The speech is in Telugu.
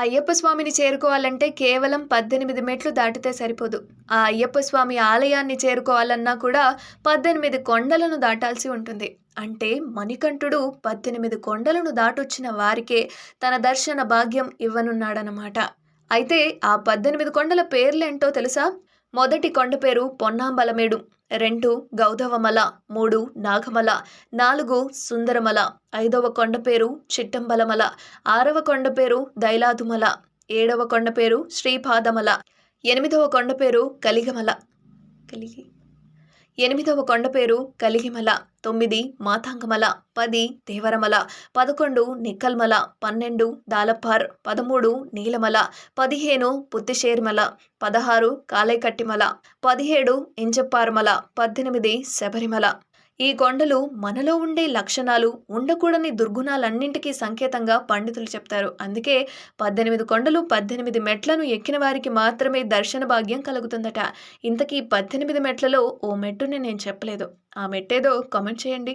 అయ్యప్ప స్వామిని చేరుకోవాలంటే కేవలం 18 మెట్లు దాటితే సరిపోదు. ఆ అయ్యప్ప స్వామి ఆలయాన్ని చేరుకోవాలన్నా కూడా 18 కొండలను దాటాల్సి ఉంటుంది. అంటే మణికంఠుడు 18 కొండలను దాటొచ్చిన వారికే తన దర్శన భాగ్యం ఇవ్వనున్నాడనమాట. అయితే ఆ 18 కొండల పేర్లేంటో తెలుసా? మొదటి కొండ పేరు పొన్నాంబలమేడు, 2 గౌధవమల, 3 నాగమల, 4 సుందరమల, 5వ కొండ పేరు చిట్టంబలమల, 6వ కొండ పేరు దైలాదుమల, 7వ కొండ పేరు శ్రీపాదమల, 8వ కొండ పేరు కలిగమల కలిగి 8వ కొండ పేరు కలిగిమల, 9 మాతాంగమల, 10 దేవరమల, 11 నిక్కల్మల, 12 దాలప్పార్, 13 నీలమల, 15 పుత్తిశేరిమల, 16 కాలైకట్టిమల, 17 ఇంజప్పారుమల, 18 శబరిమల. ఈ కొండలు మనలో ఉండే లక్షణాలు, ఉండకూడని దుర్గుణాలన్నింటికీ సంకేతంగా పండితులు చెప్తారు. అందుకే 18 కొండలు 18 మెట్లను ఎక్కిన వారికి మాత్రమే దర్శన భాగ్యం కలుగుతుందట. ఇంతకీ 18 మెట్లలో ఓ మెట్టుని నేను చెప్పలేదు. ఆ మెట్టేదో కామెంట్ చేయండి.